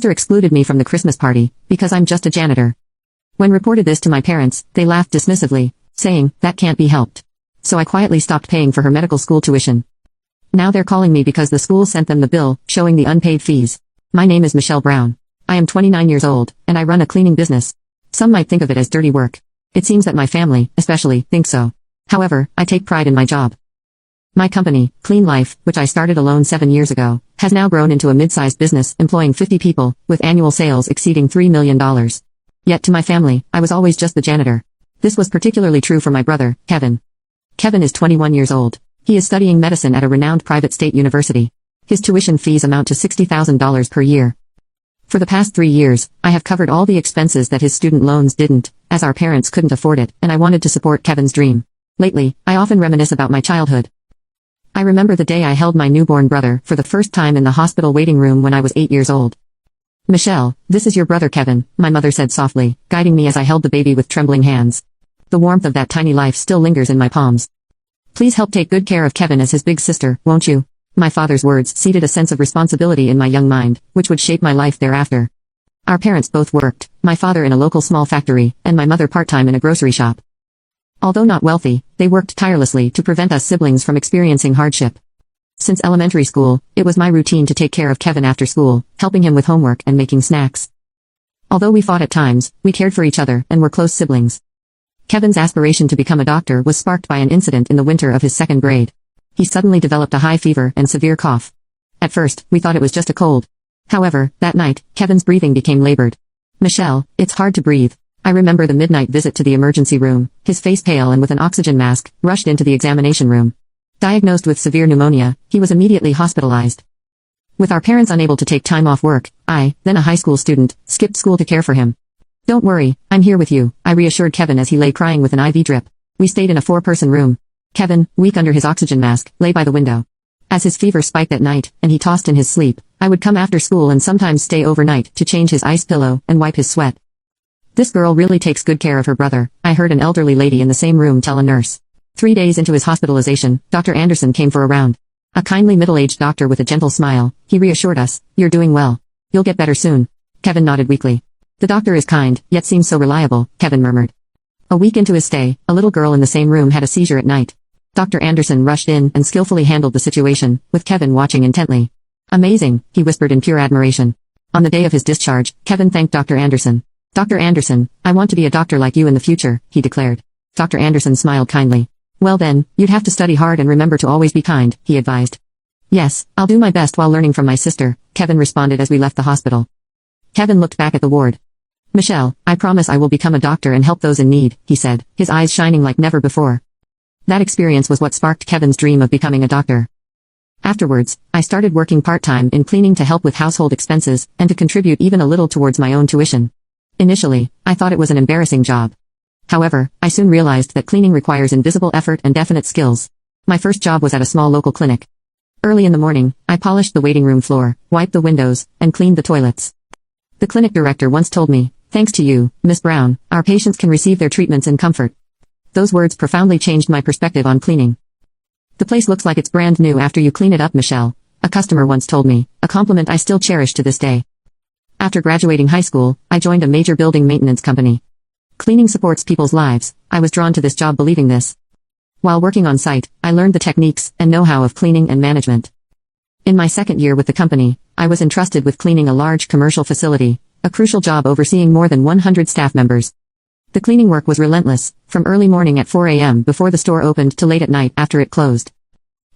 excluded me from the Christmas party, because I'm just a janitor. When reported this to my parents, they laughed dismissively, saying, that can't be helped. So I quietly stopped paying for her medical school tuition. Now they're calling me because the school sent them the bill, showing the unpaid fees. My name is Michelle Brown. I am 29 years old, and I run a cleaning business. Some might think of it as dirty work. It seems that my family, especially, thinks so. However, I take pride in my job. My company, Clean Life, which I started alone 7 years ago, has now grown into a mid-sized business employing 50 people, with annual sales exceeding $3 million. Yet to my family, I was always just the janitor. This was particularly true for my brother, Kevin. Kevin is 21 years old. He is studying medicine at a renowned private state university. His tuition fees amount to $60,000 per year. For the past 3 years, I have covered all the expenses that his student loans didn't, as our parents couldn't afford it, and I wanted to support Kevin's dream. Lately, I often reminisce about my childhood. I remember the day I held my newborn brother for the first time in the hospital waiting room when I was 8 years old. Michelle, this is your brother Kevin, my mother said softly, guiding me as I held the baby with trembling hands. The warmth of that tiny life still lingers in my palms. Please help take good care of Kevin as his big sister, won't you? My father's words seeded a sense of responsibility in my young mind, which would shape my life thereafter. Our parents both worked, my father in a local small factory, and my mother part-time in a grocery shop. Although not wealthy, they worked tirelessly to prevent us siblings from experiencing hardship. Since elementary school, it was my routine to take care of Kevin after school, helping him with homework and making snacks. Although we fought at times, we cared for each other and were close siblings. Kevin's aspiration to become a doctor was sparked by an incident in the winter of his 2nd grade. He suddenly developed a high fever and severe cough. At first, we thought it was just a cold. However, that night, Kevin's breathing became labored. Michelle, it's hard to breathe. I remember the midnight visit to the emergency room, his face pale and with an oxygen mask, rushed into the examination room. Diagnosed with severe pneumonia, he was immediately hospitalized. With our parents unable to take time off work, I, then a high school student, skipped school to care for him. Don't worry, I'm here with you, I reassured Kevin as he lay crying with an IV drip. We stayed in a 4-person room. Kevin, weak under his oxygen mask, lay by the window. As his fever spiked at night, and he tossed in his sleep, I would come after school and sometimes stay overnight to change his ice pillow and wipe his sweat. This girl really takes good care of her brother, I heard an elderly lady in the same room tell a nurse. 3 days into his hospitalization, Dr. Anderson came for a round. A kindly middle-aged doctor with a gentle smile, he reassured us, you're doing well. You'll get better soon. Kevin nodded weakly. The doctor is kind, yet seems so reliable, Kevin murmured. A week into his stay, a little girl in the same room had a seizure at night. Dr. Anderson rushed in and skillfully handled the situation, with Kevin watching intently. Amazing, he whispered in pure admiration. On the day of his discharge, Kevin thanked Dr. Anderson. Dr. Anderson, I want to be a doctor like you in the future, he declared. Dr. Anderson smiled kindly. Well then, you'd have to study hard and remember to always be kind, he advised. Yes, I'll do my best while learning from my sister, Kevin responded as we left the hospital. Kevin looked back at the ward. Michelle, I promise I will become a doctor and help those in need, he said, his eyes shining like never before. That experience was what sparked Kevin's dream of becoming a doctor. Afterwards, I started working part-time in cleaning to help with household expenses and to contribute even a little towards my own tuition. Initially, I thought it was an embarrassing job. However, I soon realized that cleaning requires invisible effort and definite skills. My first job was at a small local clinic. Early in the morning, I polished the waiting room floor, wiped the windows, and cleaned the toilets. The clinic director once told me, thanks to you, Miss Brown, our patients can receive their treatments in comfort. Those words profoundly changed my perspective on cleaning. The place looks like it's brand new after you clean it up, Michelle, a customer once told me, a compliment I still cherish to this day. After graduating high school, I joined a major building maintenance company. Cleaning supports people's lives. I was drawn to this job believing this. While working on site, I learned the techniques and know-how of cleaning and management. In my 2nd year with the company, I was entrusted with cleaning a large commercial facility, a crucial job overseeing more than 100 staff members. The cleaning work was relentless, from early morning at 4 a.m. before the store opened to late at night after it closed.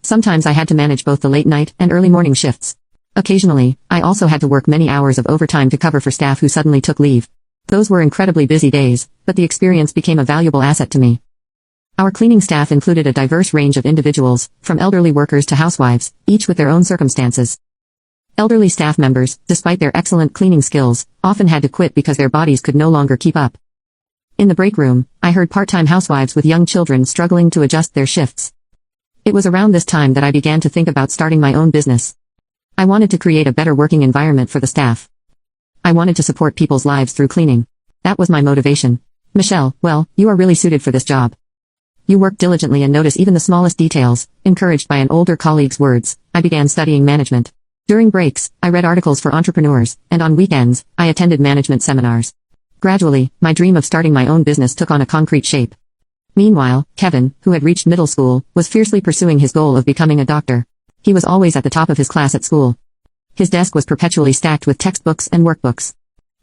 Sometimes I had to manage both the late night and early morning shifts. Occasionally, I also had to work many hours of overtime to cover for staff who suddenly took leave. Those were incredibly busy days, but the experience became a valuable asset to me. Our cleaning staff included a diverse range of individuals, from elderly workers to housewives, each with their own circumstances. Elderly staff members, despite their excellent cleaning skills, often had to quit because their bodies could no longer keep up. In the break room, I heard part-time housewives with young children struggling to adjust their shifts. It was around this time that I began to think about starting my own business. I wanted to create a better working environment for the staff. I wanted to support people's lives through cleaning. That was my motivation. Michelle, well, you are really suited for this job. You work diligently and notice even the smallest details. Encouraged by an older colleague's words, I began studying management. During breaks, I read articles for entrepreneurs, and on weekends, I attended management seminars. Gradually, my dream of starting my own business took on a concrete shape. Meanwhile, Kevin, who had reached middle school, was fiercely pursuing his goal of becoming a doctor. He was always at the top of his class at school. His desk was perpetually stacked with textbooks and workbooks.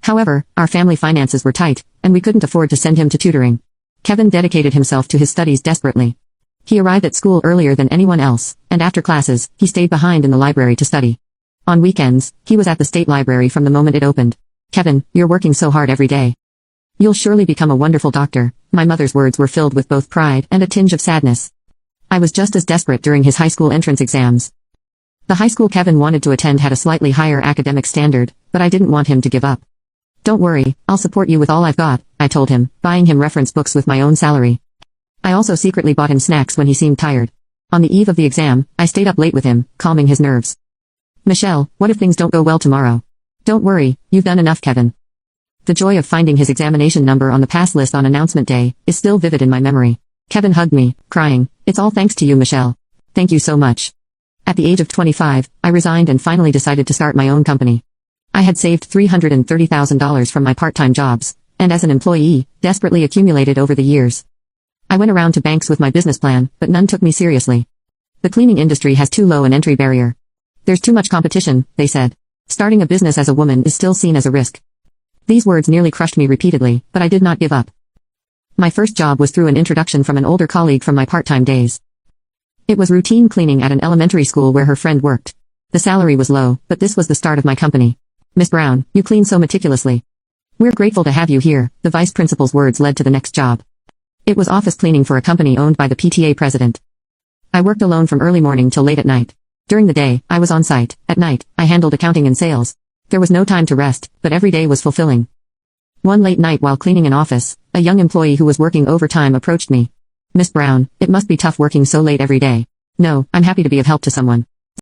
However, our family finances were tight, and we couldn't afford to send him to tutoring. Kevin dedicated himself to his studies desperately. He arrived at school earlier than anyone else, and after classes, he stayed behind in the library to study. On weekends, he was at the state library from the moment it opened. Kevin, you're working so hard every day. You'll surely become a wonderful doctor. My mother's words were filled with both pride and a tinge of sadness. I was just as desperate during his high school entrance exams. The high school Kevin wanted to attend had a slightly higher academic standard, but I didn't want him to give up. Don't worry, I'll support you with all I've got, I told him, buying him reference books with my own salary. I also secretly bought him snacks when he seemed tired. On the eve of the exam, I stayed up late with him, calming his nerves. Michelle, what if things don't go well tomorrow? Don't worry, you've done enough, Kevin. The joy of finding his examination number on the pass list on announcement day is still vivid in my memory. Kevin hugged me, crying, "It's all thanks to you, Michelle. Thank you so much." At the age of 25, I resigned and finally decided to start my own company. I had saved $330,000 from my part-time jobs, and as an employee, desperately accumulated over the years. I went around to banks with my business plan, but none took me seriously. The cleaning industry has too low an entry barrier. There's too much competition, they said. Starting a business as a woman is still seen as a risk. These words nearly crushed me repeatedly, but I did not give up. My first job was through an introduction from an older colleague from my part-time days. It was routine cleaning at an elementary school where her friend worked. The salary was low, but this was the start of my company. "Miss Brown, you clean so meticulously. We're grateful to have you here," the vice principal's words led to the next job. It was office cleaning for a company owned by the PTA president. I worked alone from early morning till late at night. During the day, I was on site. At night, I handled accounting and sales. There was no time to rest, but every day was fulfilling. One late night while cleaning an office, a young employee who was working overtime approached me. "Miss Brown, it must be tough working so late every day." "No, I'm happy to be of help to someone."